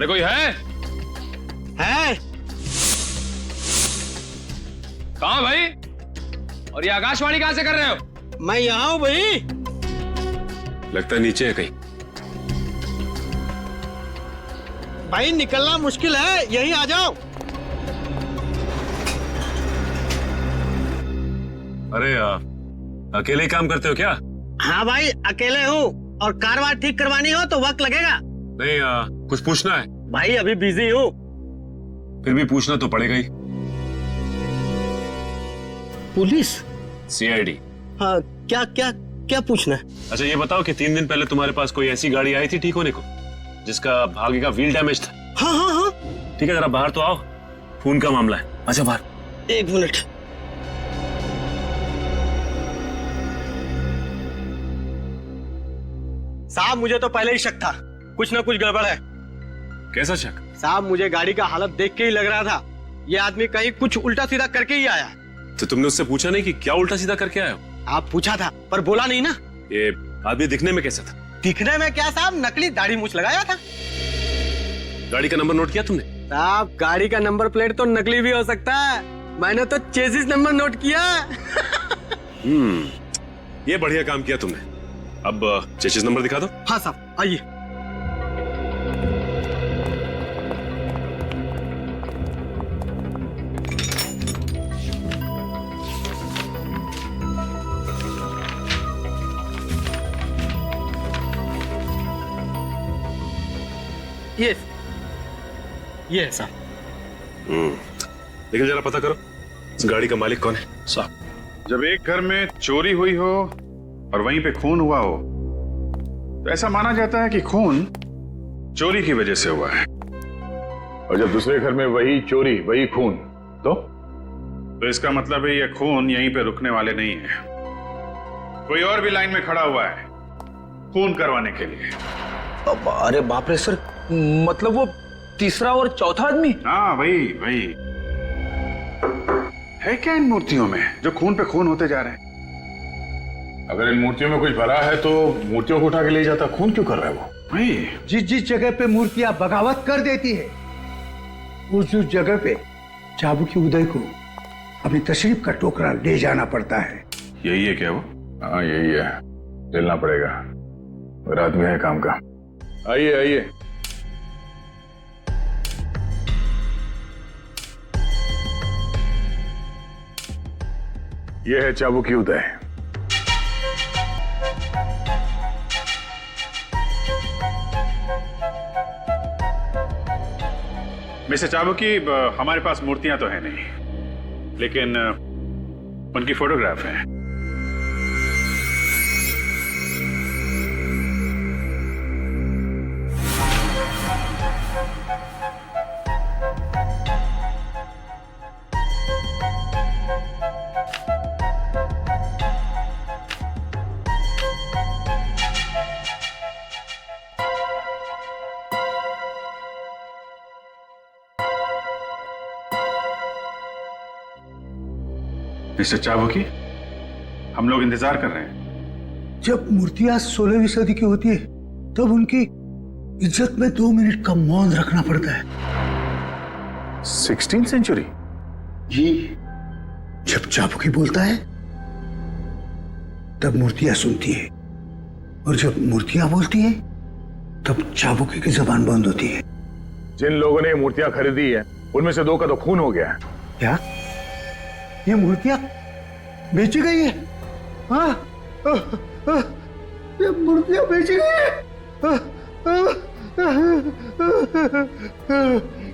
अरे कोई है? कहाँ भाई? और ये आकाशवाणी कहाँ से कर रहे हो? मैं यहाँ हूँ भाई। लगता है नीचे है कहीं। भाई निकलना मुश्किल है, यहीं आ जाओ। अरे अकेले ही काम करते हो क्या? हाँ भाई अकेले हूँ, और कारवार ठीक करवानी हो तो वक्त लगेगा। नहीं कुछ पूछना है। भाई अभी बिजी हूँ। फिर भी पूछना तो पड़ेगा ही। पुलिस? सीआईडी। हाँ क्या क्या क्या पूछना है? अच्छा ये बताओ कि 3 दिन पहले तुम्हारे पास कोई ऐसी गाड़ी आई थी ठीक होने को जिसका आगे का व्हील डैमेज था? हाँ हाँ हाँ। ठीक है जरा बाहर तो आओ, खून का मामला है। अच्छा बाहर। 1 मिनट। साहब मुझे तो पहले ही शक था, कुछ ना कुछ गड़बड़ है। कैसा शक? साहब मुझे गाड़ी का हालत देख के ही लग रहा था ये आदमी कहीं कुछ उल्टा सीधा करके ही आया। तो तुमने उससे पूछा नहीं कि क्या उल्टा सीधा करके आया हो? आप पूछा था पर बोला नहीं ना। ये आदमी दिखने में कैसा था? दिखने में क्या साहब, नकली दाढ़ी मूछ लगाया था। गाड़ी का नंबर नोट किया तुमने? साहब गाड़ी का नंबर प्लेट तो नकली भी हो सकता है, मैंने तो चेसिस नंबर नोट किया। ये बढ़िया काम किया तुमने। अब चेसिस नंबर दिखा दो। हाँ साहब आइए। ये है साहब। लेकिन जरा पता करो इस गाड़ी का मालिक कौन है? साहब जब एक घर में चोरी हुई हो और वहीं पे खून हुआ हो तो ऐसा माना जाता है कि खून चोरी की वजह से हुआ है, और जब दूसरे घर में वही चोरी वही खून तो इसका मतलब है ये खून यहीं पे रुकने वाले नहीं है, कोई और भी लाइन में खड़ा हुआ है खून करवाने के लिए। अरे बाप रे सर, मतलब वो तीसरा और चौथा आदमी? हाँ वही है क्या इन मूर्तियों में जो खून पे खून होते जा रहे हैं? अगर इन मूर्तियों में कुछ भला है तो मूर्तियों को उठा के ले जाता, खून क्यों कर रहा है वो? वही जिस जगह पे मूर्तियां बगावत कर देती है उस जगह पे चाबुकी उदय को अपनी तशरीफ का टोकरा ले जाना पड़ता है। यही है क्या वो? हाँ यही है, झेलना पड़ेगा, रात में है काम का। आइए आइए। यह है चाबुकी उदय। मिस्टर चाबुकी, हमारे पास मूर्तियां तो है नहीं, लेकिन उनकी फोटोग्राफ है। मिस्टर चाबुकी, हम लोग इंतजार कर रहे हैं। जब मूर्तियां 16वीं सदी की होती है तब उनकी इज्जत में 2 मिनट का मौन रखना पड़ता है। 16th century? जी। जब चाबुकी बोलता है तब मूर्तियां सुनती है, और जब मूर्तियां बोलती है तब चाबुकी की जबान बंद होती है। जिन लोगों ने ये मूर्तियां खरीदी है उनमें से 2 का तो खून हो गया है। क्या ये मूर्तियां बेची गई है? हाँ, ये मूर्तियां बेची गई है।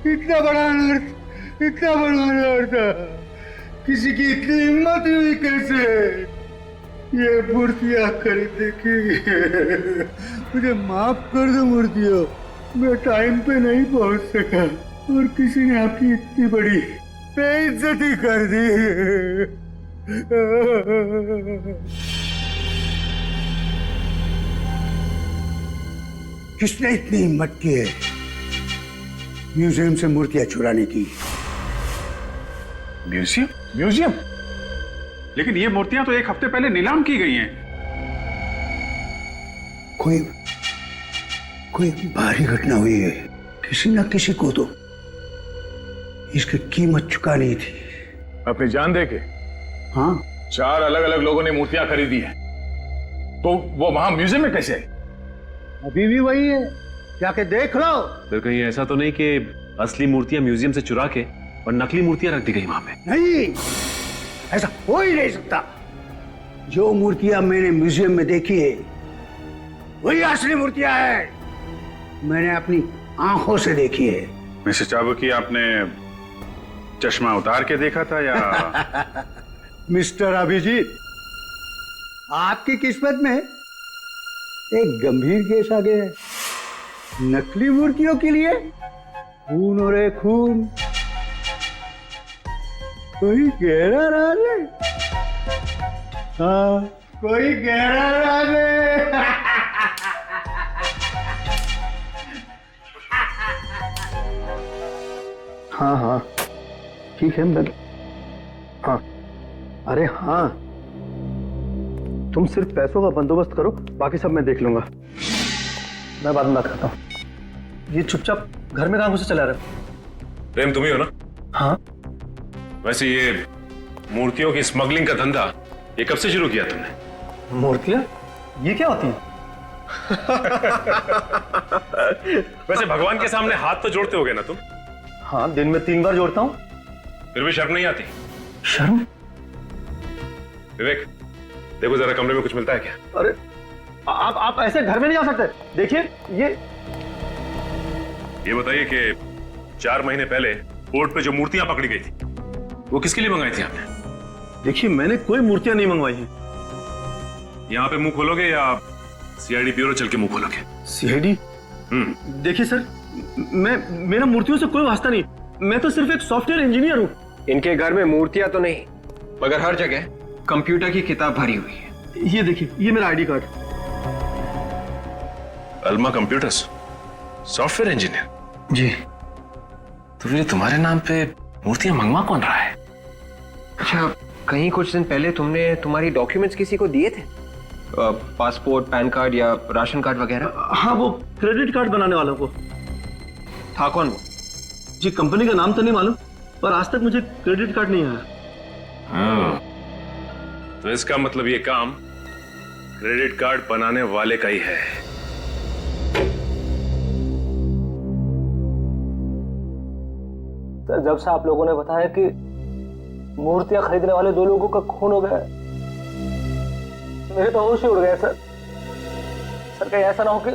इतना बड़ा अनर्थ किसी की इतनी हिम्मत हुई कैसे ये मूर्तियां खरीदने की? मुझे माफ कर दो मूर्तियों, मैं टाइम पे नहीं पहुंच सका और किसी ने आपकी इतनी बड़ी बेइज्जती कर दी। किसने इतनी हिम्मत की है म्यूजियम से मूर्तियां चुराने की? म्यूजियम? म्यूजियम? लेकिन ये मूर्तियां तो 1 हफ्ते पहले नीलाम की गई हैं। कोई भारी घटना हुई है। किसी न किसी को तो इसकी कीमत चुकानी थी। अपनी जान दे के हाँ, 4 अलग अलग लोगों ने मूर्तियां खरीदी हैं, तो वो वहां म्यूजियम में कैसे आई? अभी भी वही है, जाके देख लो। फिर कहीं ऐसा तो नहीं कि असली मूर्तियां म्यूजियम से चुरा के और नकली मूर्तियां रख दी गई वहां पे? नहीं, ऐसा हो ही नहीं सकता। जो मूर्तियां मैंने म्यूजियम में देखी है वही असली मूर्तियां हैं। मैंने अपनी आंखों से देखी है। मिस्टर चाबुकी, आपने चश्मा उतार के देखा था या? मिस्टर अभिजीत, आपकी किस्मत में एक गंभीर केस आ गया है। नकली मूर्तियों के लिए खून हो रहे खून। कोई गहरा राज है। हाँ, कोई गहरा राज है। हाँ हाँ ठीक है मैं, हाँ अरे हाँ, तुम सिर्फ पैसों का बंदोबस्त करो, बाकी सब मैं देख लूंगा। मैं बाद में बात करता हूँ। ये चुपचाप घर में कहाँ घुसे चला रहा? प्रेम तुम ही हो ना? हाँ। वैसे ये मूर्तियों की स्मगलिंग का धंधा ये कब से शुरू किया तुमने? मूर्तियाँ ये क्या होती हैं? वैसे भगवान के सामने हाथ तो जोड़ते होगे ना तुम? हाँ, दिन में 3 बार जोड़ता हूँ। फिर भी शर्म नहीं आती? शर्म? विवेक, देखो जरा कमरे में कुछ मिलता है क्या? अरे आप ऐसे घर में नहीं जा सकते। देखिए ये बताइए कि 4 महीने पहले बोर्ड पे जो मूर्तियां पकड़ी गई थी वो किसके लिए मंगाई थी आपने? देखिए, मैंने कोई मूर्तियां नहीं मंगवाई हैं। यहाँ पे मुंह खोलोगे या सीआईडी ब्यूरो चल के मुंह खोलोगे? सीआईडी? देखिए सर, मेरा मूर्तियों से कोई वास्ता नहीं। मैं तो सिर्फ एक सॉफ्टवेयर इंजीनियर हूँ। इनके घर में मूर्तियां तो नहीं, मगर हर जगह कंप्यूटर की किताब भरी हुई है। ये देखिए, ये मेरा ID card. Alma computers, software engineer? जी। तो फिर तुम्हारे नाम पे मूर्तियां मंगवा कौन रहा है? अच्छा, कहीं कुछ दिन पहले तुमने तुम्हारी डॉक्यूमेंट्स किसी को दिए थे? पासपोर्ट, पैन कार्ड या राशन कार्ड वगैरह? हाँ, वो क्रेडिट कार्ड बनाने वालों को। था कौन वो? जी, कंपनी का नाम तो नहीं मालूम, पर आज तक मुझे क्रेडिट कार्ड नहीं आया। हाँ, तो इसका मतलब ये काम क्रेडिट कार्ड बनाने वाले का ही है। सर, जब से आप लोगों ने बताया कि मूर्तियां खरीदने वाले 2 लोगों का खून हो गया, मेरे तो होश ही उड़ गए सर। सर, कहीं ऐसा ना हो कि...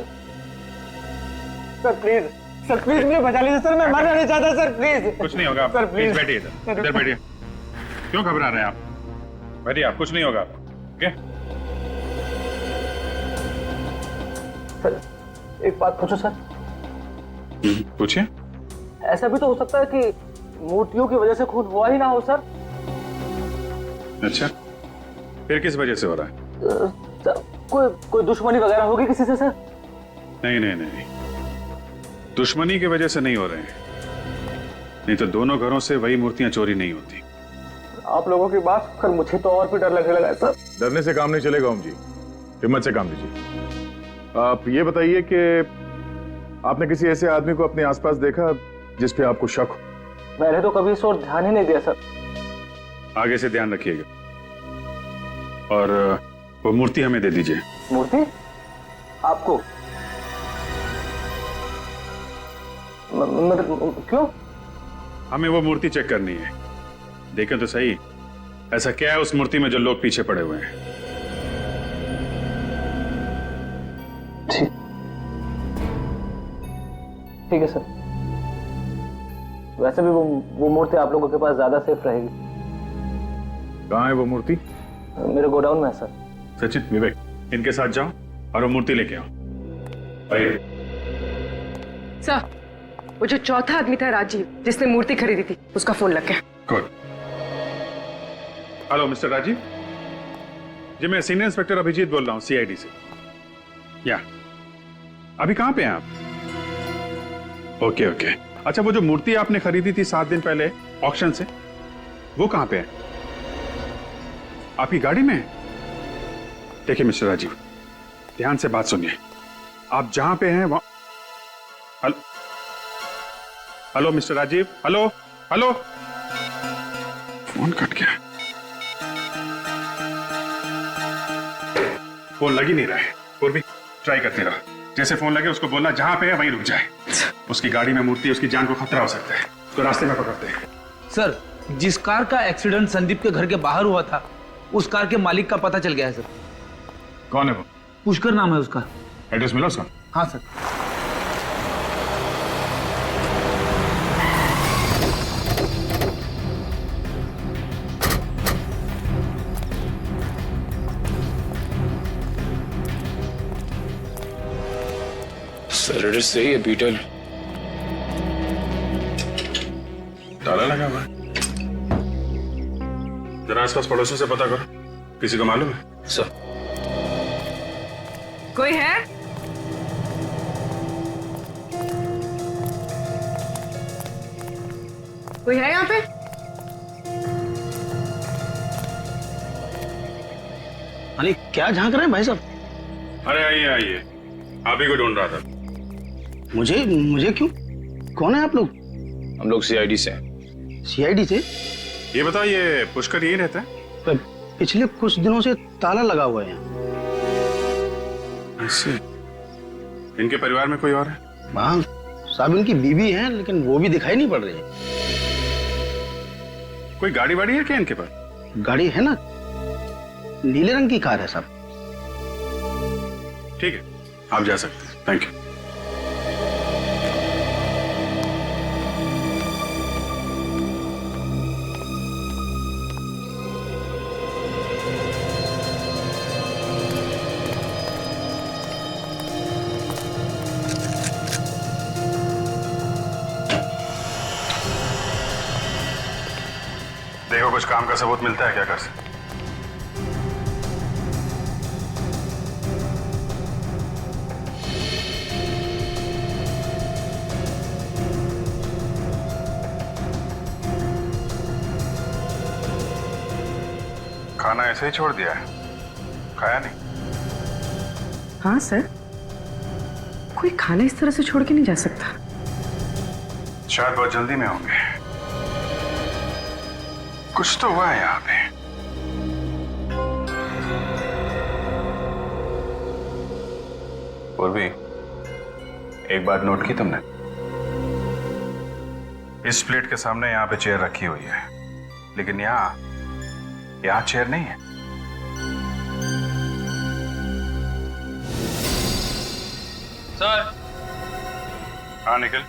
सर प्लीज, सर प्लीज मुझे बचा लीजिए सर, मैं मरना नहीं चाहता सर, प्लीज। कुछ नहीं होगा, सर प्लीज बैठिए इधर बैठिए। क्यों घबरा रहे हैं आप? बैठिए आप, कुछ नहीं होगा आपको। ओके? सर, एक बात पूछो सर। पूछिए। ऐसा भी तो हो सकता है कि मूर्तियों की वजह से खून हुआ ही ना हो सर। अच्छा, फिर किस वजह से हो रहा है? सर, कोई दुश्मनी वगैरह होगी किसी से सर? नहीं, दुश्मनी की वजह से नहीं हो रहे हैं। नहीं तो दोनों घरों से वही मूर्तियां चोरी नहीं होती। आप लोगों की बात कर मुझे तो और भी डर लगने लगा है सर। डरने से काम नहीं चलेगा ओम जी, हिम्मत से काम लीजिए। आप ये बताइए कि आपने किसी ऐसे आदमी को अपने आसपास देखा जिस पे आपको शक हो? मैंने तो कभी इस ओर ध्यान ही नहीं दिया सर। आगे से ध्यान रखिएगा। और वो मूर्ति हमें दे दीजिए। मूर्ति? आपको? क्यों? हमें वो मूर्ति चेक करनी है। देखें तो सही, ऐसा क्या है उस मूर्ति में जो लोग पीछे पड़े हुए हैं। ठीक है सर। वैसे भी वो मूर्ति आप लोगों के पास ज्यादा सेफ रहेगी। कहाँ है वो मूर्ति? मेरे गोडाउन में है सर। सचिन, विवेक, इनके साथ जाओ और वो मूर्ति लेके आओ। सर, वो जो चौथा आदमी था राजीव, जिसने मूर्ति खरीदी थी, उसका फोन लग गया। गुड। हेलो मिस्टर राजीव जी, मैं सीनियर इंस्पेक्टर अभिजीत बोल रहा हूँ, सीआईडी से। या अभी कहाँ पे हैं आप? ओके। अच्छा, वो जो मूर्ति आपने खरीदी थी 7 दिन पहले ऑक्शन से, वो कहाँ पे है? आपकी गाड़ी में है? देखिए मिस्टर राजीव, ध्यान से बात सुनिए। आप जहां पे हैं वहां... hello mister Rajiv, hello hello. Phone cut गया, फोन लग ही नहीं रहा है। और भी ट्राई करते रहो, जैसे फोन लगे उसको बोलना जहां पे है वहीं रुक जाए। उसकी गाड़ी में मूर्ति, उसकी जान को खतरा हो सकता है, उसको रास्ते में पकड़ते हैं। सर, जिस कार का एक्सीडेंट संदीप के घर के बाहर हुआ था, उस कार के मालिक का पता चल गया है सर। कौन है वो? पुष्कर नाम है उसका। एड्रेस मिला उसका? हाँ सर। सर एड्रेस सही है, बीटल। ताला लगा हुआ है। जरा आसपास पड़ोसियों से पता करो, किसी को मालूम है? सर। कोई है? कोई है यहाँ पे? अरे क्या झांक रहे हैं भाई साहब? अरे आइए आइए, आप ही को ढूंढ रहा था। मुझे मुझे क्यों? कौन है आप लोग? हम लोग सीआईडी से हैं। सीआईडी से? ये बताइए, पुष्कर यही रहता है? पिछले कुछ दिनों से ताला लगा हुआ है यहाँ। ऐसे? इनके परिवार में कोई और है? हाँ साहब, इनकी बीवी है, लेकिन वो भी दिखाई नहीं पड़ रही है। कोई गाड़ी वाड़ी है क्या इनके पास? गाड़ी है ना, नीले रंग की कार है साहब। ठीक है, आप जा सकते हैं। Thank you. देखो कुछ काम का सबूत मिलता है क्या कर सकते? खाना ऐसे ही छोड़ दिया है, खाया नहीं? हाँ सर, कोई खाना इस तरह से छोड़ के नहीं जा सकता। शायद बहुत जल्दी में होंगे। कुछ तो हुआ है यहाँ पे। और भी एक बात नोट की तुमने? इस प्लेट के सामने यहाँ पे चेयर रखी हुई है, लेकिन यहाँ चेयर नहीं है। सर। हाँ निखिल।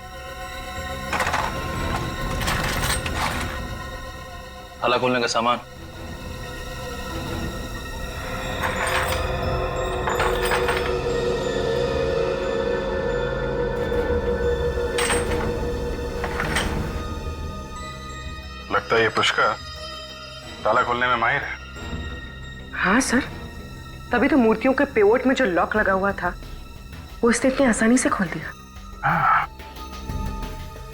ताला खोलने का सामान। लगता है ये पुष्कर ताला खोलने में माहिर है। हाँ सर, तभी तो मूर्तियों के पेवोट में जो लॉक लगा हुआ था, वो इसने इतनी आसानी से खोल दिया।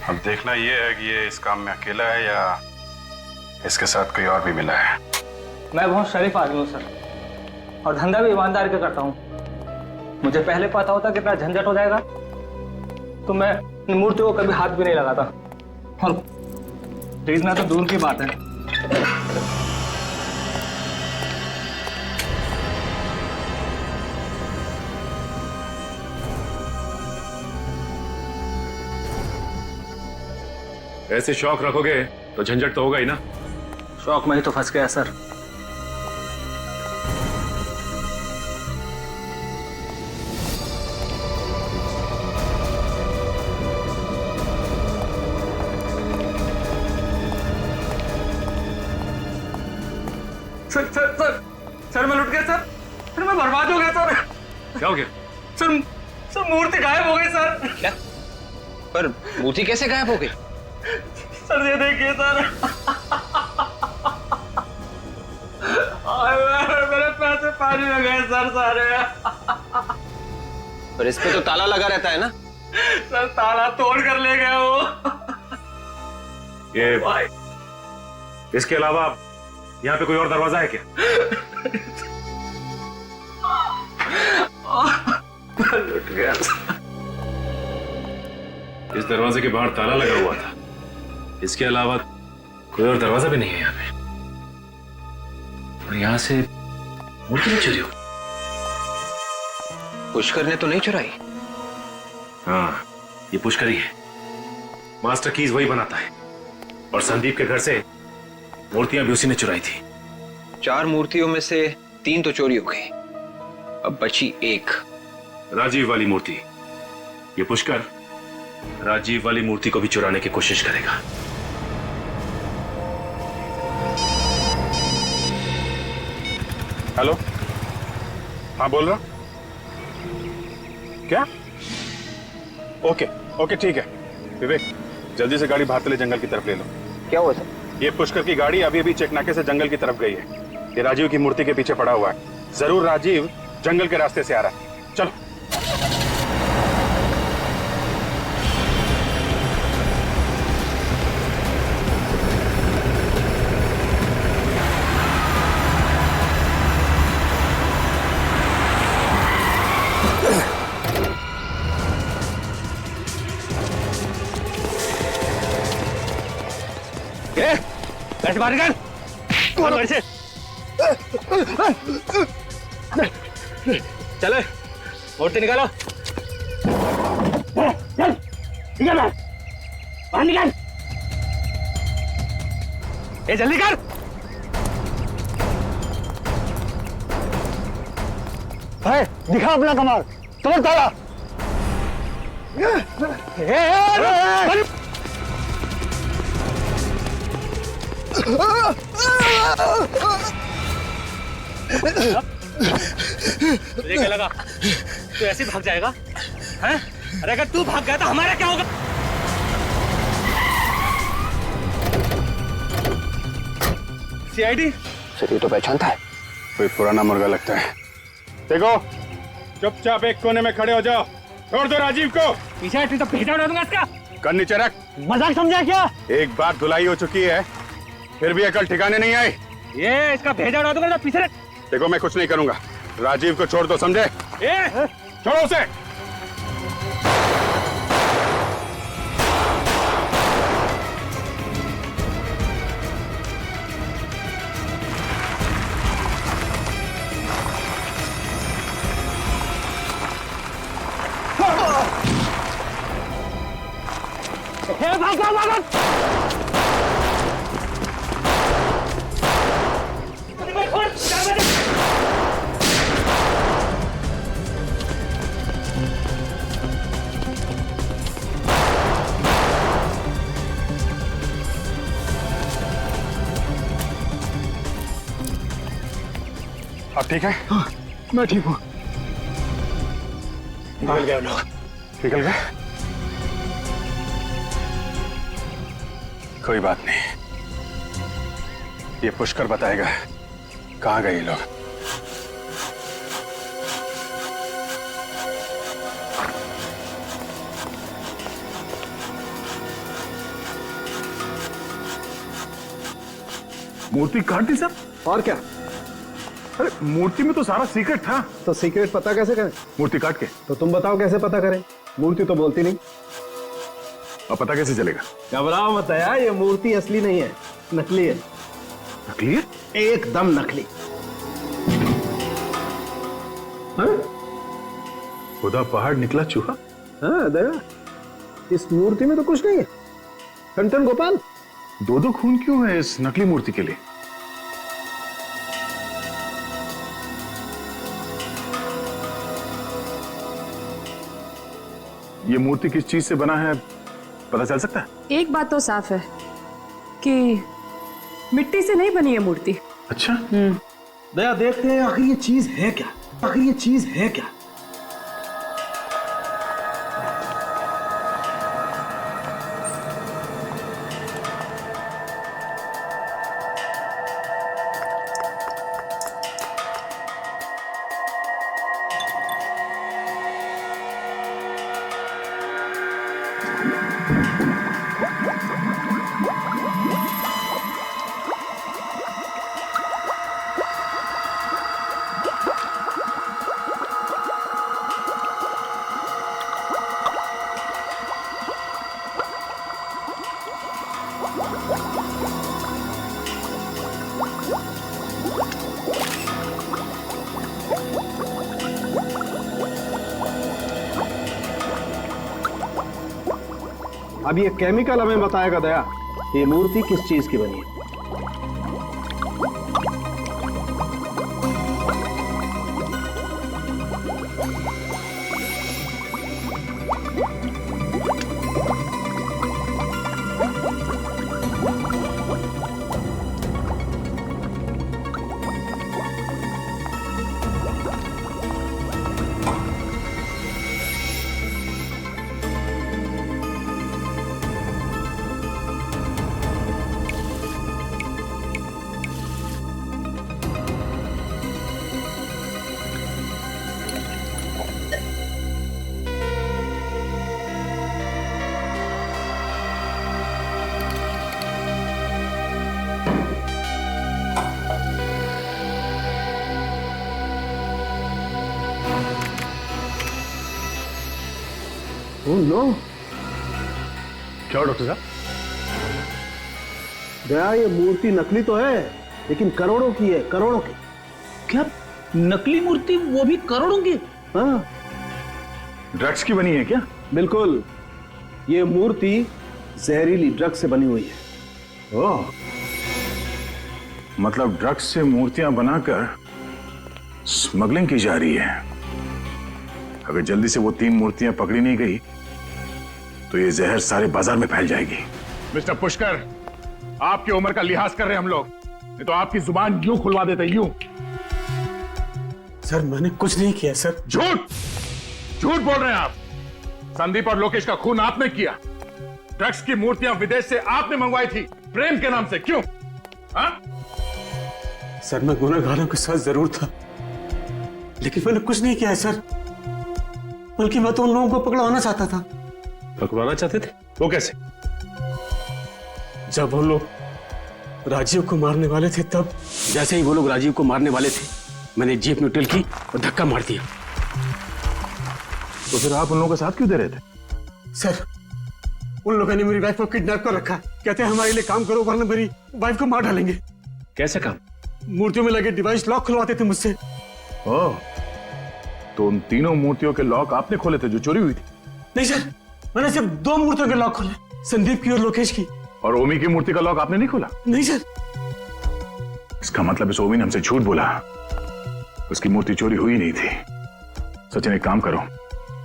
अब देखना ये है कि ये इस काम में अकेला है या इसके साथ कोई और भी मिला है। मैं बहुत शरीफ आदमी हूँ सर, और धंधा भी ईमानदार के करता हूँ। मुझे पहले पता होता कितना झंझट हो जाएगा तो मैं इन मूर्तियों को कभी हाथ भी नहीं लगाता, और खरीदना तो दूर की बात है। ऐसे शौक रखोगे तो झंझट तो होगा ही ना। शौक में ही तो फंस गया सर। सर मैं लुट गया सर मैं बर्बाद हो गया सर। क्या हो गया? सर मूर्ति गायब हो गई सर। क्या? पर मूर्ति कैसे गायब हो गई? सर ये देखिए सर, मेरे पैसे पानी में गए सर सारे। पर इस पे तो ताला लगा रहता है ना? सर ताला तोड़ कर ले गया वो। ये इसके अलावा यहाँ पे कोई और दरवाजा है क्या? लुट गया। इस दरवाजे के बाहर ताला लगा हुआ था। इसके अलावा कोई और दरवाजा भी नहीं है यहाँ पे। और यहाँ से मूर्ति चोरी हो। पुष्कर ने तो नहीं चुराई? हाँ, ये पुष्कर ही है। मास्टर कीज वही बनाता है और संदीप के घर से मूर्तियां भी उसी ने चुराई थी। 4 मूर्तियों में से 3 तो चोरी हो गई, अब बची 1। राजीव वाली मूर्ति। ये पुष्कर राजीव वाली मूर्ति को भी चुराने की कोशिश करेगा। हेलो, हाँ बोल रहा। क्या? ओके ओके ठीक है। विवेक, जल्दी से गाड़ी भातले जंगल की तरफ ले लो। क्या हुआ सर? ये पुष्कर की गाड़ी अभी अभी चेकनाके से जंगल की तरफ गई है। ये राजीव की मूर्ति के पीछे पड़ा हुआ है। जरूर राजीव जंगल के रास्ते से आ रहा है। चलो। ऐसे बाहर निकाल। कौन घर से? चलो मूर्ति निकालो। चल निकाल बाहर निकाल। ए जल्दी कर। है दिखा अपना कमाल। कमर ताला। तुझे क्या लगा तू ऐसे भाग जाएगा? हैं? अरे अगर तू भाग गया तो हमारा क्या होगा? सीआईडी सर, ये तो पहचानता है। कोई पुराना मुर्गा लगता है। देखो, चुपचाप एक कोने में खड़े हो जाओ। छोड़ दो राजीव को। पीछे तो भेजा उड़ा दूंगा इसका। कर नीचे रख। मजाक समझा क्या? एक बार धुलाई हो चुकी है, फिर भी अकल ठिकाने नहीं आई। ये इसका भेजा उड़ा दूंगा। पीछे रख। देखो, मैं कुछ नहीं करूंगा। राजीव को छोड़ दो, समझे? छोड़ो उसे। अब ठीक है? हाँ, मैं ठीक हूँ। निकल गए लोग। निकल गए? कोई बात नहीं, ये पुष्कर बताएगा कहाँ गए ये लोग। मूर्ति काट दी सर। और क्या? अरे मूर्ति में तो सारा सीक्रेट था। तो सीक्रेट पता कैसे करें? मूर्ति काट के। तो तुम बताओ कैसे पता करें? मूर्ति तो बोलती नहीं। अब पता कैसे चलेगा? घबराओ मत यार, ये मूर्ति असली नहीं है, नकली है। नकली है? एकदम नकली। हाँ? खुदा पहाड़ निकला चूहा। हाँ दया, इस मूर्ति में तो कुछ नहीं है। टन गोपाल, 2-2 खून क्यों है इस नकली मूर्ति के लिए? ये मूर्ति किस चीज से बना है पता चल सकता है? एक बात तो साफ है कि मिट्टी से नहीं बनी है मूर्ति। अच्छा। दया, देखते हैं आखिर ये चीज है क्या। आखिर ये चीज है क्या। अब ये केमिकल हमें बताएगा दया, ये मूर्ति किस चीज की बनी है। नो क्या डॉक्टर साहब? दया, ये मूर्ति नकली तो है लेकिन करोड़ों की है, करोड़ों की। क्या नकली मूर्ति, वो भी करोड़ों की? हाँ ड्रग्स की बनी है क्या? बिल्कुल, ये मूर्ति जहरीली ड्रग से बनी हुई है। ओह, मतलब ड्रग्स से मूर्तियां बनाकर स्मगलिंग की जा रही है। अगर जल्दी से वो 3 मूर्तियां पकड़ी नहीं गई तो ये जहर सारे बाजार में फैल जाएगी। मिस्टर पुष्कर, आपकी उम्र का लिहाज कर रहे हैं हम लोग, नहीं तो आपकी जुबान यूं खुलवा देते, यूं। सर मैंने कुछ नहीं किया सर। झूठ झूठ बोल रहे हैं आप। संदीप और लोकेश का खून आपने किया। ड्रग्स की मूर्तियां विदेश से आपने मंगवाई थी, प्रेम के नाम से, क्यों? हाँ? सर मैं गुनहगारों के साथ जरूर था, लेकिन मैंने कुछ नहीं किया है सर। बल्कि मैं तो उन लोगों को पकड़वाना चाहता था। पकड़वाना चाहते थे? वो कैसे? जब वो लोग राजीव को मारने वाले थे, तब जैसे ही वो लोग राजीव को मारने वाले थे, मैंने जीप न्यूट्रल की और धक्का मार दिया। तो फिर आप उन लोगों के साथ क्यों दे रहे थे? सर उन लोगों ने मेरी वाइफ को किडनैप कर रखा है। कहते हैं हमारे लिए काम करो वरना मेरी वाइफ को मार डालेंगे। कैसे काम? मूर्तियों में लगे डिवाइस लॉक खुलवाते थे मुझसे। ओह, तो उन तीनों मूर्तियों के लॉक आपने खोले थे जो चोरी हुई थी? नहीं सर, मैंने सिर्फ 2 मूर्तियों के लॉक खोले, संदीप की और लोकेश की। और ओमी की मूर्ति का लॉक आपने नहीं खोला? नहीं सर। इसका मतलब इस ओमी ने हमसे झूठ बोला, उसकी मूर्ति चोरी हुई नहीं थी। सचिन, एक काम करो,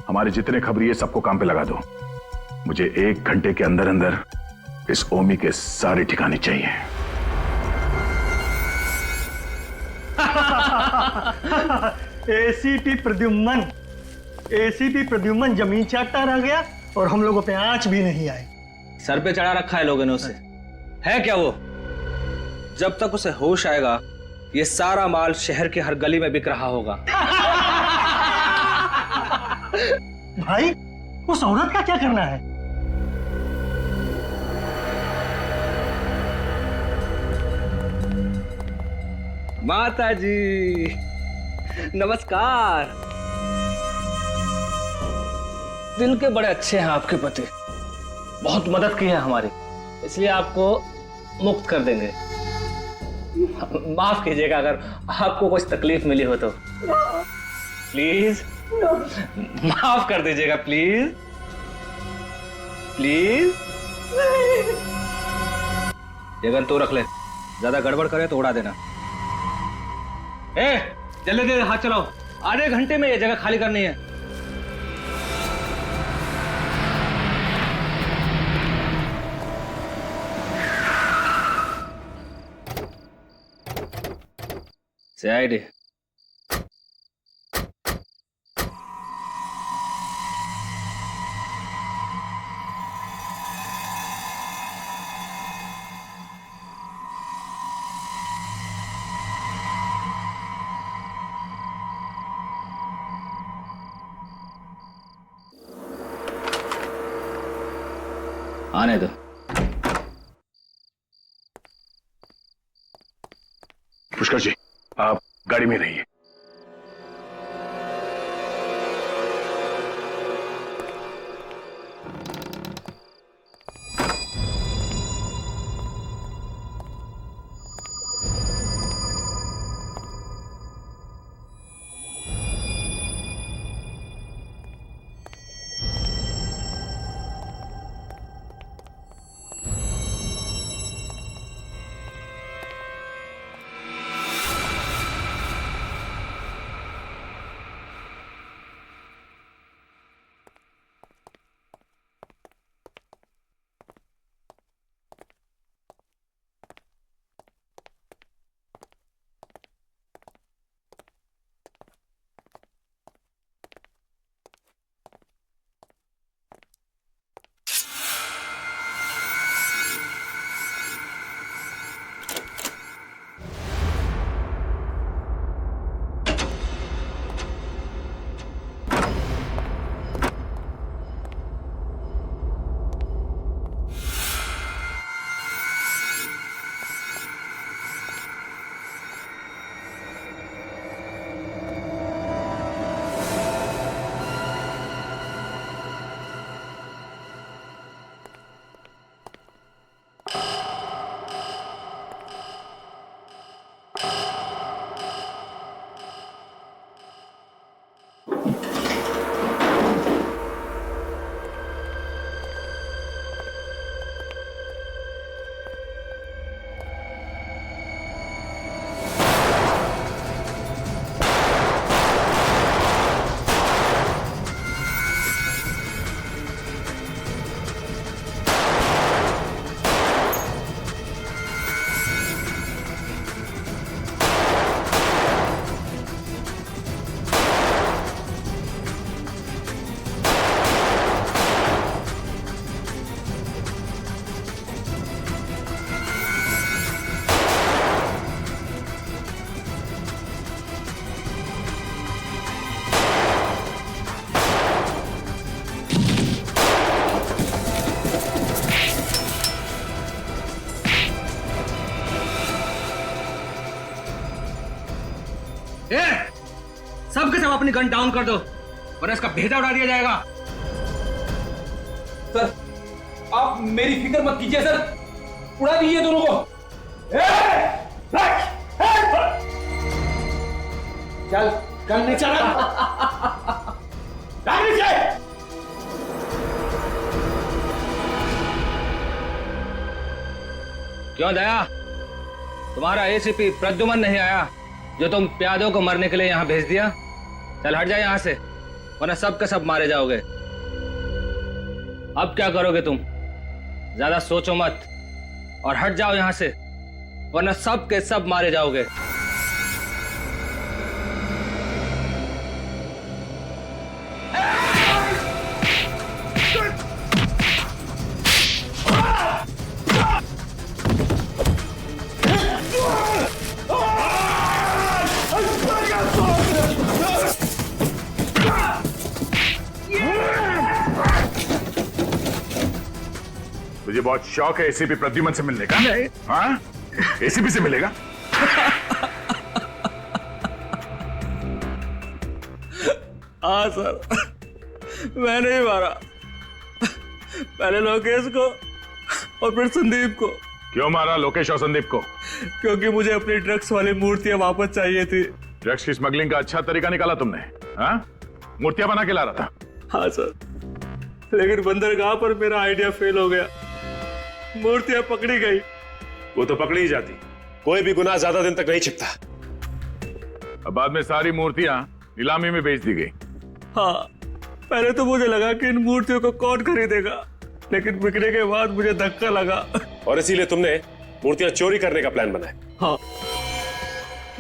हमारे जितने खबरी है सबको काम पे लगा दो। मुझे 1 घंटे के अंदर अंदर इस ओमी के सारे ठिकाने चाहिए। एसीपी प्रद्युम्न जमीन चाटता रह गया और हम लोगों पे आंच भी नहीं आई। सर पे चढ़ा रखा है लोगों ने उसे। है क्या वो? जब तक उसे होश आएगा ये सारा माल शहर के हर गली में बिक रहा होगा। भाई, उस औरत का क्या करना है? माता जी नमस्कार। दिल के बड़े अच्छे हैं आपके पति, बहुत मदद की है हमारी, इसलिए आपको मुक्त कर देंगे। माफ कीजिएगा अगर आपको कुछ तकलीफ मिली हो तो। प्लीज माफ कर दीजिएगा, प्लीज प्लीज। ये गन तो रख ले, ज्यादा गड़बड़ करे तो उड़ा देना। ए, जल्दी जल्दी हाथ चलाओ, आधे घंटे में ये जगह खाली करनी है। CID आने दो। पुष्कर जी, आप गाड़ी में रहिए। अपनी गन डाउन कर दो, वरना इसका भेजा उड़ा दिया जाएगा। सर, आप मेरी फिक्र मत कीजिए सर, उड़ा दीजिए दोनों को। चल, कल नहीं चला। क्यों दया, तुम्हारा एसीपी प्रद्युमन नहीं आया जो तुम प्यादों को मरने के लिए यहाँ भेज दिया? चल हट जाए यहाँ से, वरना सब के सब मारे जाओगे। अब क्या करोगे तुम? ज्यादा सोचो मत और हट जाओ यहाँ से, वरना सब के सब मारे जाओगे। मुझे बहुत शौक है एसीपी प्रद्युमन से मिलने का। हाँ, एसीपी से मिलेगा? हाँ सर, मैंने ही मारा, पहले लोकेश को और फिर संदीप को। क्यों मारा लोकेश और संदीप को? क्योंकि मुझे अपनी ड्रग्स वाली मूर्तियां वापस चाहिए थी। ड्रग्स की स्मगलिंग का अच्छा तरीका निकाला तुमने। हाँ, मूर्तियां बना के ला रहा था। हाँ सर, लेकिन बंदरगाह पर मेरा आइडिया फेल हो गया, मूर्तियां पकड़ी गई। वो तो पकड़ी ही जाती, कोई भी गुनाह ज्यादा दिन तक नहीं छिपता। अब बाद में सारी मूर्तियां नीलामी में बेच दी गई। हाँ, पहले तो मुझे लगा कि इन मूर्तियों को कौन खरीदेगा, लेकिन बिकने के बाद मुझे धक्का लगा। और इसीलिए तुमने मूर्तियां चोरी करने का प्लान बनाया? हाँ,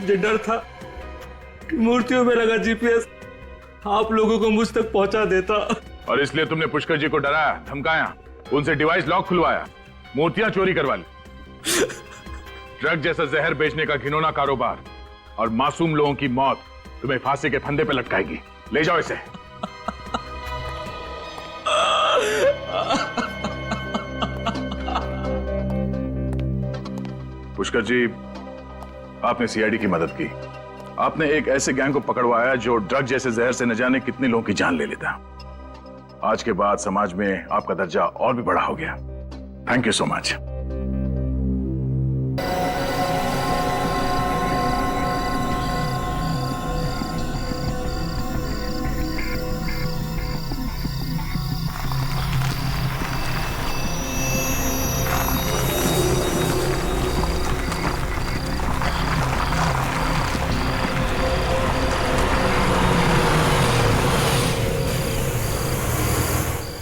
मुझे डर था कि मूर्तियों में लगा जीपीएस आप लोगों को मुझ तक पहुंचा देता। और इसलिए तुमने पुष्कर जी को डराया, धमकाया, उनसे डिवाइस लॉक खुलवाया, मूर्तियां चोरी करवा ली। ड्रग जैसा जहर बेचने का घिनौना कारोबार और मासूम लोगों की मौत तुम्हें फांसी के फंदे पे लटकाएगी। ले जाओ इसे। पुष्कर जी, आपने सीआईडी की मदद की, आपने एक ऐसे गैंग को पकड़वाया जो ड्रग जैसे जहर से न जाने कितने लोगों की जान ले लेता। आज के बाद समाज में आपका दर्जा और भी बड़ा हो गया। Thank you so much.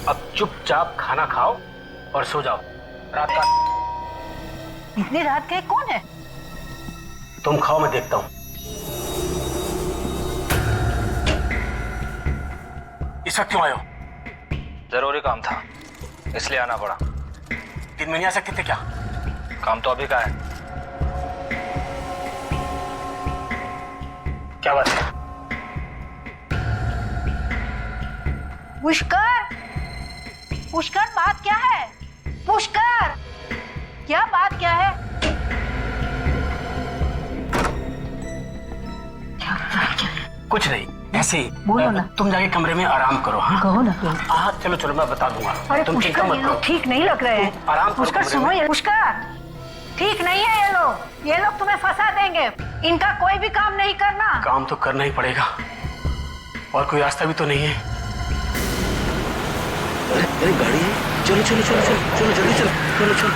अब चुपचाप खाना खाओ और सो जाओ। रात का इतनी रात के कौन है? तुम खाओ, मैं देखता हूं। इस वक्त क्यों आए हो? जरूरी काम था, इसलिए आना पड़ा। दिन में नहीं आ सकते थे क्या? काम तो अभी का है। क्या बात है? पुष्कर, पुष्कर, बात क्या है? पुष्कर, क्या बात क्या है? कुछ नहीं, ऐसे ही। बोलो ना। तुम जाके कमरे में आराम करो। हाँ, कहो ना। हाँ, चलो चलो, मैं बता दूंगा। अरे तुम चिंता पुष्कर, मत ये करो। लोग ठीक नहीं लग रहे हैं। आराम करो पुष्कर कमरे सुनो, में। ये पुष्कर ठीक नहीं है। ये लोग तुम्हें फंसा देंगे। इनका कोई भी काम नहीं करना। काम तो करना ही पड़ेगा, और कोई रास्ता भी तो नहीं है। अरे गाड़ी है, चलो चलो चलो चलो चलो, जल्दी चलो, चलो चलो।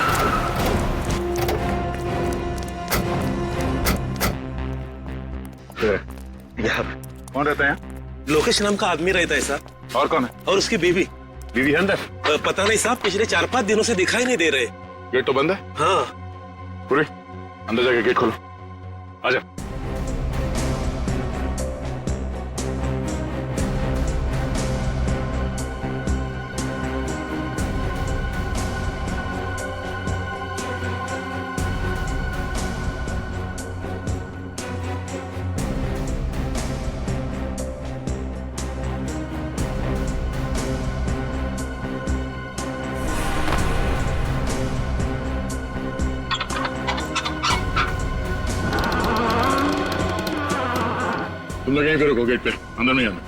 यहाँ कौन रहता है? लोकेश नाम का आदमी रहता है सर। और कौन है? और उसकी बीवी। बीवी अंदर? पता नहीं साहब, पिछले 4-5 दिनों से दिखाई नहीं दे रहे। गेट तो बंद है। हाँ, पूरी अंदर जाके गेट खोलो। आजा। तुम लोग यहीं पे रुको गेट पे, अंदर नहीं आना।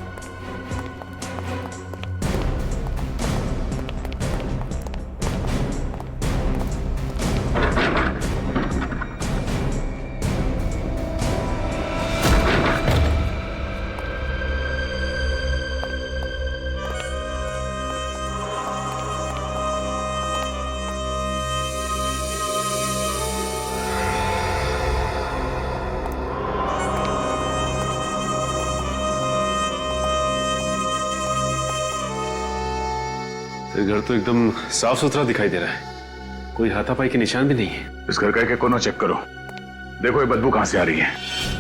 तो घर तो एकदम साफ सुथरा दिखाई दे रहा है, कोई हाथापाई के निशान भी नहीं है। इस घर का एक कोना चेक करो, देखो ये बदबू कहां से आ रही है।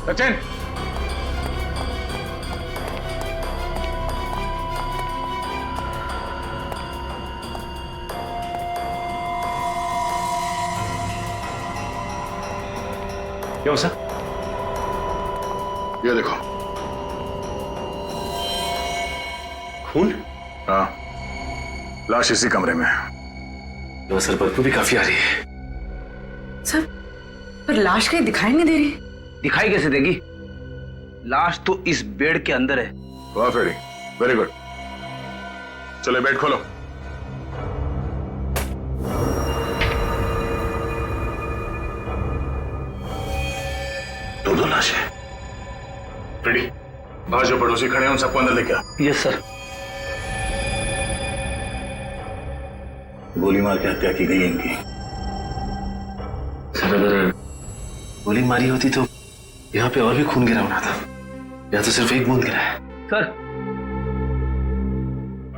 सचिन, क्या हुआ सर? ये देखो। खून? हाँ, लाश इसी कमरे में। तो सर बदबू भी काफी आ रही है। सर, पर लाश कहीं दिखाई नहीं दे रही। दिखाई कैसे देगी? लाश तो इस बेड के अंदर है। वाह फेरी, वेरी गुड। चलो बेड खोलो। दो लाश है। रेडी, बाहर जो पड़ोसी खड़े हैं उन सबको अंदर लेके आ। Yes sir. गोली मार के हत्या की गई है इनकी। सर अगर गोली मारी होती तो यहाँ पे और भी खून गिरा होना था, यहाँ तो सिर्फ एक बूंद गिरा है। सर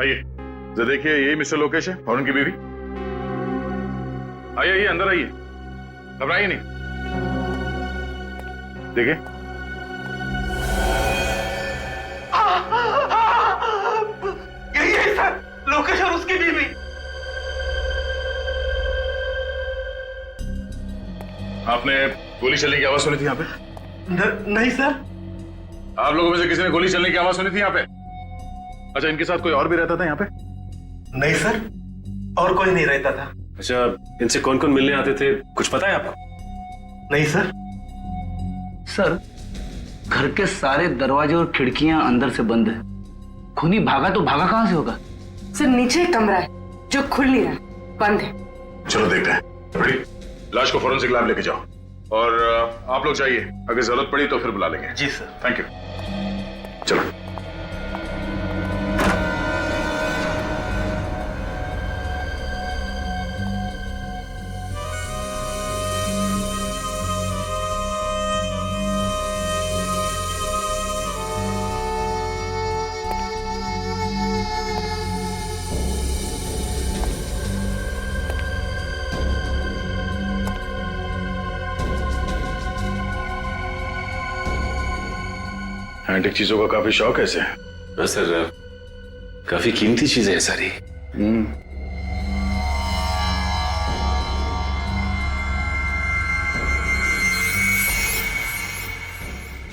आइए, जरा देखिए, यही मिस्टर लोकेश है और उनकी बीवी। आइए आइए, अंदर आइए, घबराइए नहीं। देखिए, यही है सर, लोकेश और उसकी बीवी। आपने गोली चलने की आवाज सुनी थी यहाँ पे? नहीं सर। आप लोगों में से किसी ने गोली चलने की आवाज सुनी थी यहाँ पे? अच्छा, इनके साथ कोई और भी रहता था यहाँ पे? नहीं सर, और कोई नहीं रहता था। अच्छा, इनसे कौन कौन मिलने आते थे, कुछ पता है आपको? नहीं सर। सर, घर के सारे दरवाजे और खिड़कियां अंदर से बंद है। खूनी भागा तो भागा कहां से होगा? सर, नीचे एक कमरा है जो खुल नहीं रहा, बंद है। चलो देखते हैं। रेडी, लाश को फोरेंसिक लैब लेके जाओ और आप लोग जाइए, अगर जरूरत पड़ी तो फिर बुला लेंगे। जी सर। Thank you. चलो। एंटीक चीजों का काफी शौक है इसे। हाँ सर, काफी कीमती चीजें हैं सारी।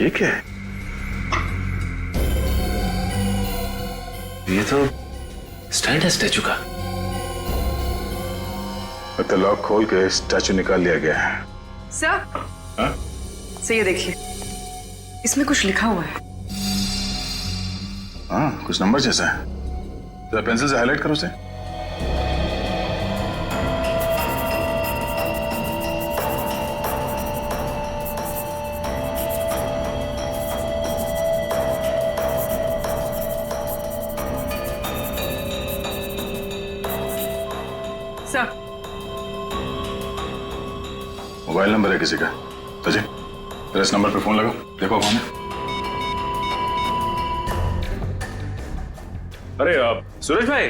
ये क्या है? ये तो स्टैंड है स्टैचू का। तो लॉक खोल के स्टैचू निकाल लिया गया है। सर, हाँ? सर ये देखिए, इसमें कुछ लिखा हुआ है। हाँ, कुछ नंबर जैसा है। जरा पेंसिल से हाईलाइट करो उसे। सर, मोबाइल नंबर है किसी का। सचिन, तेरे इस नंबर पे फोन लगाओ, देखो कौन है। अरे सूरज भाई,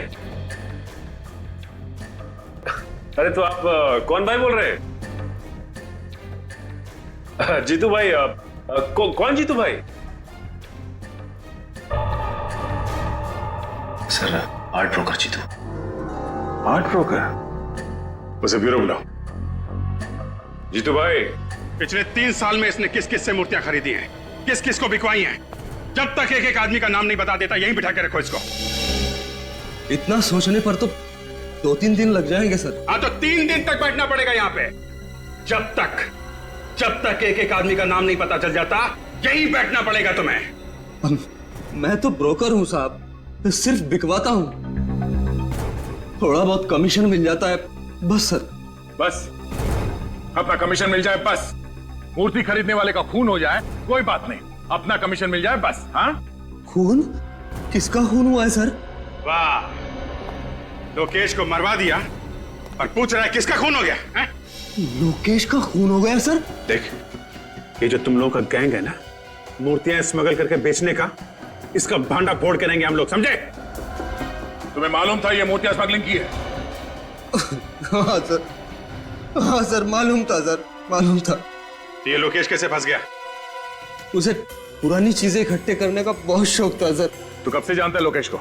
अरे तो आप कौन भाई बोल रहे हैं? जीतू भाई, कौन जीतू भाई? Sir, art broker Jeetu. Art broker? उसे ब्यूरो बुलाओ। जीतू भाई, पिछले 3 साल में इसने किस किस से मूर्तियां खरीदी हैं, किस किस को बिकवाई हैं? जब तक एक एक आदमी का नाम नहीं बता देता, यहीं बिठा के रखो इसको। इतना सोचने पर तो 2-3 दिन लग जाएंगे सर। हाँ, तो 3 दिन तक बैठना पड़ेगा यहाँ पे। जब तक एक एक आदमी का नाम नहीं पता चल जाता, यहीं बैठना पड़ेगा तुम्हें। मैं तो ब्रोकर हूँ साहब, मैं सिर्फ बिकवाता हूँ। थोड़ा बहुत कमीशन मिल जाता है बस सर। बस अपना कमीशन मिल जाए बस। मूर्ति खरीदने वाले का खून हो जाए कोई बात नहीं, अपना कमीशन मिल जाए बस। हाँ, खून? किसका खून हुआ है सर? वाह, लोकेश को मरवा दिया और पूछ रहा है किसका खून हो गया है? लोकेश का खून हो गया सर? देख, ये जो तुम लोगों का गैंग है ना, मूर्तियां स्मगल करके बेचने का, इसका भांडा फोड़ के रहेंगे हम लोग, समझे? तुम्हें मालूम था ये मूर्तियां स्मगलिंग की है? हाँ सर, हाँ सर, मालूम था सर, मालूम था। ये लोकेश कैसे फंस गया? उसे पुरानी चीजें इकट्ठे करने का बहुत शौक था सर। तू कब से जानता है लोकेश को?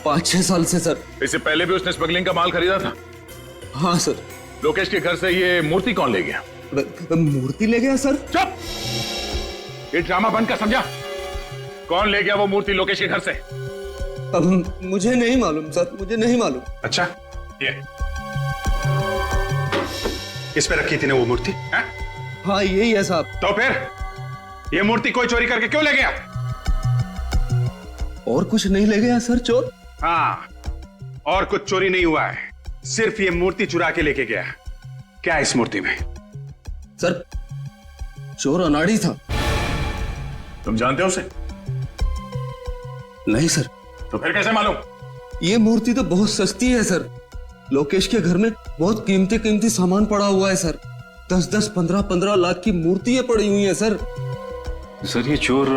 5-6 साल से सर। इससे पहले भी उसने स्मगलिंग का माल खरीदा था? हाँ सर। लोकेश के घर से ये मूर्ति कौन ले गया? मूर्ति ले गया सर? चुप! ये ड्रामा बंद कर, समझा? कौन ले गया वो मूर्ति लोकेश के घर से? अब मुझे नहीं मालूम सर, मुझे नहीं मालूम। अच्छा, ये इस पे रखी थी ना वो मूर्ति? है? हाँ यही है साहब। तो फिर ये मूर्ति कोई चोरी करके क्यों ले गया? और कुछ नहीं ले गया सर चोर? हाँ, और कुछ चोरी नहीं हुआ है, सिर्फ ये मूर्ति चुरा के लेके गया। क्या है इस मूर्ति में? सर, चोर अनाड़ी था। तुम जानते हो उसे? नहीं सर। तो फिर कैसे मालूम? ये मूर्ति तो बहुत सस्ती है सर। लोकेश के घर में बहुत कीमती कीमती सामान पड़ा हुआ है सर। 10-10, 15-15 लाख की मूर्तियां पड़ी हुई हैं सर। सर, ये चोर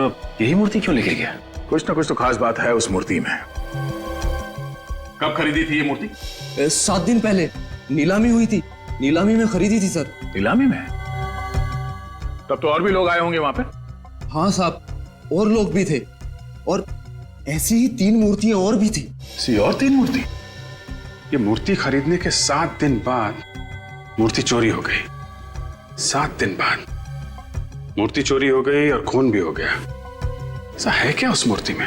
यही मूर्ति क्यों लेके गया? कुछ ना कुछ तो खास बात है उस मूर्ति में। कब खरीदी थी ये मूर्ति? 7 दिन पहले नीलामी हुई थी, नीलामी में खरीदी थी सर। नीलामी में? तब तो और भी लोग आए होंगे वहां पे? हाँ साहब, और लोग भी थे, और ऐसी ही 3 मूर्तियां और भी थी। सी और 3 मूर्ति? ये मूर्ति खरीदने के 7 दिन बाद मूर्ति चोरी हो गई। 7 दिन बाद मूर्ति चोरी हो गई और खून भी हो गया। ऐसा है क्या उस मूर्ति में?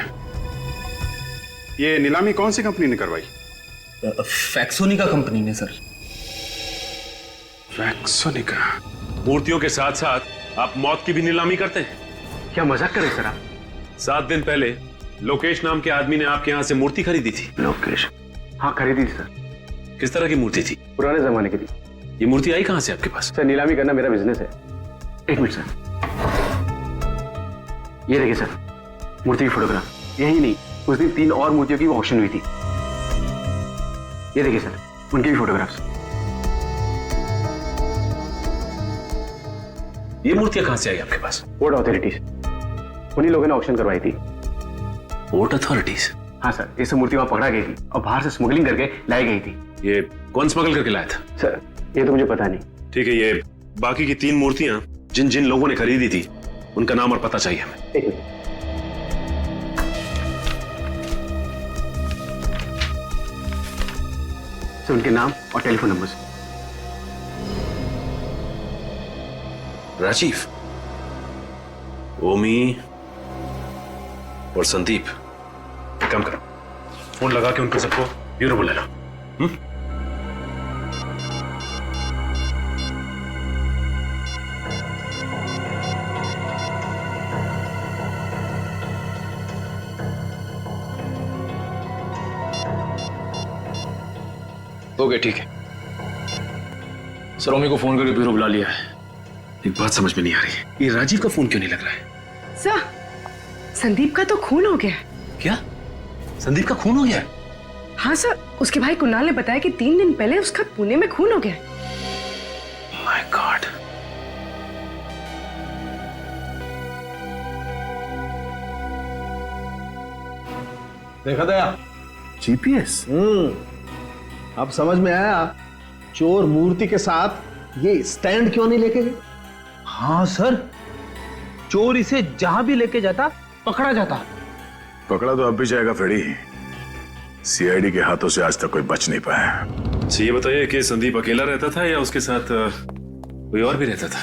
ये नीलामी कौन सी कंपनी ने करवाई? फैक्सोनिका कंपनी ने सर। फैक्सोनिका? मूर्तियों के साथ साथ आप मौत की भी नीलामी करते हैं? क्या मजाक कर रहे सर आप? 7 दिन पहले लोकेश नाम के आदमी ने आपके यहाँ से मूर्ति खरीदी थी। लोकेश? हाँ, खरीदी थी सर। किस तरह की मूर्ति थी? पुराने जमाने की थी। ये मूर्ति आई कहाँ से आपके पास? सर, नीलामी करना मेरा बिजनेस है। 1 मिनट सर, ये देखिए सर, मूर्ति की फोटोग्राफ। यही नहीं, उस दिन 3 और मूर्तियों की ऑक्शन हुई थी। ये देखिए सर, उनकी भी फोटोग्राफ्स। ये मूर्तियां कहां से आई आपके पास? पोर्ट अथॉरिटीज, उन्हीं लोगों ने ऑक्शन करवाई थी। Port authorities? हाँ सर, ये सब मूर्ति वहां पकड़ा गई थी और बाहर से स्मगलिंग करके लाई गई थी। ये कौन स्मगल करके लाया था? सर, ये तो मुझे पता नहीं। ठीक है, ये बाकी की 3 मूर्तियां जिन जिन लोगों ने खरीदी थी, उनका नाम और पता चाहिए हमें। एक मिनट। सर, उनके नाम और टेलीफोन नंबर। राजीव, ओमी और संदीप, काम करो, फोन लगा के उनको सबको ब्यूरो बुला लो। ओके, ठीक है सर। ओमी को फोन करके ब्यूरो बुला लिया है। एक बात समझ में नहीं आ रही, ये राजीव का फोन क्यों नहीं लग रहा है? सर, संदीप का तो खून हो गया। क्या? संदीप का खून हो गया? हाँ सर, उसके भाई कुणाल ने बताया कि 3 दिन पहले उसका पुणे में खून हो गया। My God. देखा दया, जीपीएस? अब समझ में आया चोर मूर्ति के साथ ये स्टैंड क्यों नहीं लेके गए। हाँ सर, चोर इसे जहां भी लेके जाता पकड़ा जाता। पकड़ा तो अब भी जाएगा फ्रेडी। सीआईडी के हाथों से आज तक कोई बच नहीं पाया। अच्छा ये बताइए कि संदीप अकेला रहता था या उसके साथ कोई और भी रहता था?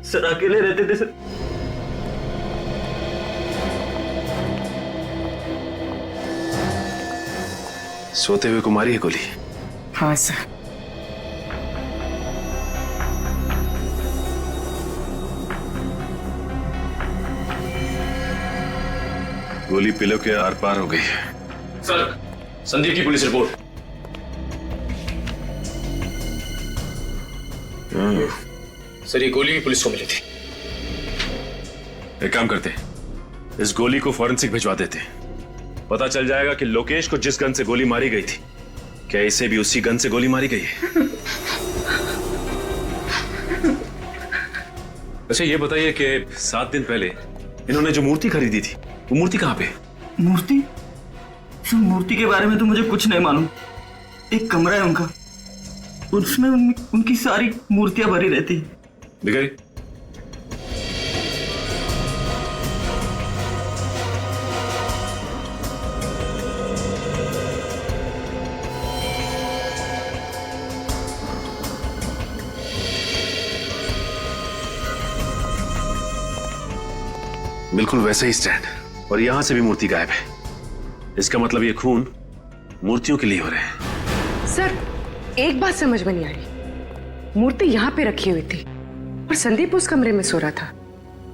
सर अकेले रहते थे सर। सोते हुए को मारी है गोली? हाँ सर। गोली पिलो के आर पार हो गई। सर, संदीप की पुलिस रिपोर्ट। सर ये गोली भी पुलिस को मिली थी। एक काम करते, इस गोली को फॉरेंसिक भिजवा देते, पता चल जाएगा कि लोकेश को जिस गन से गोली मारी गई थी, क्या इसे भी उसी गन से गोली मारी गई है। अच्छा ये बताइए कि 7 दिन पहले इन्होंने जो मूर्ति खरीदी थी, वो मूर्ति कहाँ पे? मूर्ति? सर मूर्ति के बारे में तो मुझे कुछ नहीं मालूम। एक कमरा है उनका, उसमें उनकी सारी मूर्तियां भरी रहती है। दिखाई। बिल्कुल वैसे ही स्टैंड, और यहां से भी मूर्ति गायब है। इसका मतलब ये खून मूर्तियों के लिए हो रहे हैं। सर एक बात समझ में नहीं आ रही, मूर्ति यहाँ पे रखी हुई थी और संदीप उस कमरे में सो रहा था,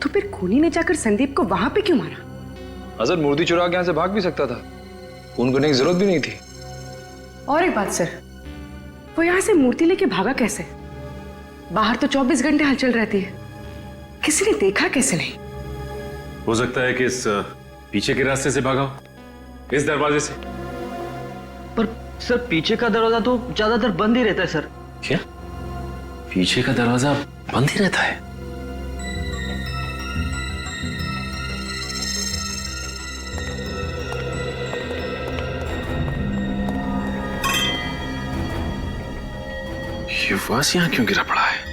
तो फिर खूनी ने जाकर संदीप को वहां पे क्यों मारा? अजर मूर्ति चुरा के यहाँ से भाग भी सकता था, खून करने की जरूरत भी नहीं थी। और एक बात सर, वो यहाँ से मूर्ति लेके भागा कैसे? बाहर तो 24 घंटे हलचल रहती है, किसी ने देखा कैसे नहीं? हो सकता है कि इस पीछे के रास्ते से भागा हो, इस दरवाजे से। पर सर पीछे का दरवाजा तो ज्यादातर बंद ही रहता है सर। क्या पीछे का दरवाजा बंद ही रहता है? ये वास यहां क्यों गिरा पड़ा है?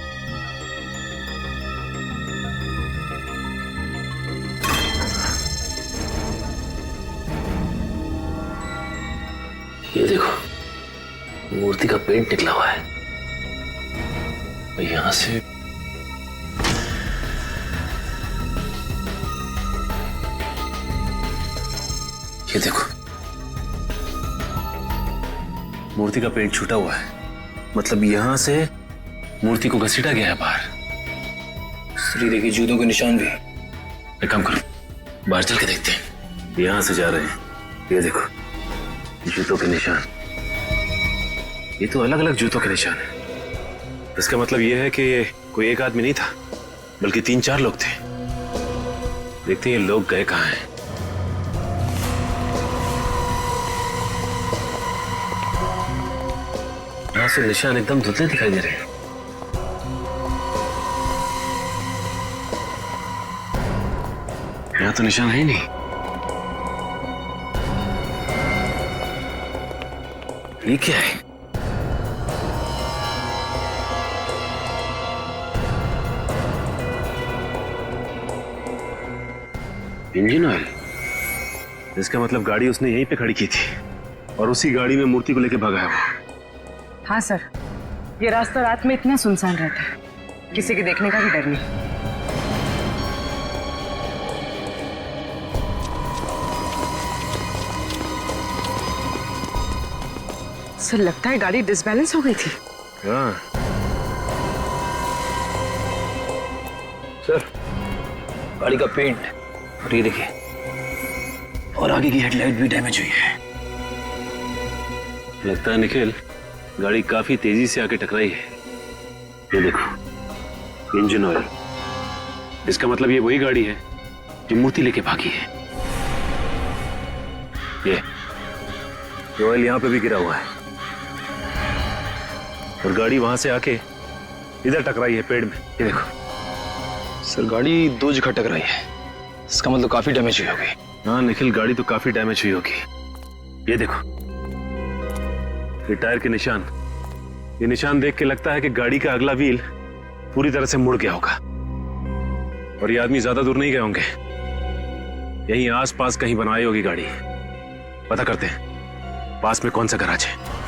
ये देखो, मूर्ति का पेंट निकला हुआ है। यहां से ये देखो, मूर्ति का पेंट छूटा हुआ है, मतलब यहां से मूर्ति को घसीटा गया है बाहर। श्री देखिए जूतों के निशान भी। एक काम करो, बाहर चल के देखते हैं। यहां से जा रहे हैं, ये देखो जूतों के निशान। ये तो अलग अलग जूतों के निशान है। इसका मतलब ये है कि ये कोई एक आदमी नहीं था, बल्कि 3-4 लोग थे। देखते हैं ये लोग गए कहां हैं। यहां से निशान एकदम धुंधले दिखाई दे रहे हैं। यहां तो निशान है ही नहीं। ये क्या है? Engine oil. इसका मतलब गाड़ी उसने यहीं पे खड़ी की थी और उसी गाड़ी में मूर्ति को लेके भागा है वो। हाँ सर, ये रास्ता रात में इतना सुनसान रहता है, किसी के देखने का भी डर नहीं। सर लगता है गाड़ी डिसबैलेंस हो गई थी। हाँ सर, गाड़ी का पेंट और ये देखिए, और आगे की हेडलाइट भी डैमेज हुई है। लगता है निखिल गाड़ी काफी तेजी से आके टकराई है। ये देखो इंजन ऑयल। इसका मतलब ये वही गाड़ी है जो मूर्ति लेके भागी है। ये ऑयल यहां पे भी गिरा हुआ है और गाड़ी वहां से आके इधर टकराई है पेड़ में। ये देखो सर गाड़ी 2 जगह टकराई है, इसका मतलब काफी डैमेज हुई होगी। हाँ निखिल, गाड़ी तो काफी डैमेज हुई होगी। ये देखो ये टायर के निशान, ये निशान देख के लगता है कि गाड़ी का अगला व्हील पूरी तरह से मुड़ गया होगा। और ये आदमी ज्यादा दूर नहीं गए होंगे, यहीं आसपास कहीं बनाई होगी गाड़ी। पता करते हैं पास में कौन सा गैराज है।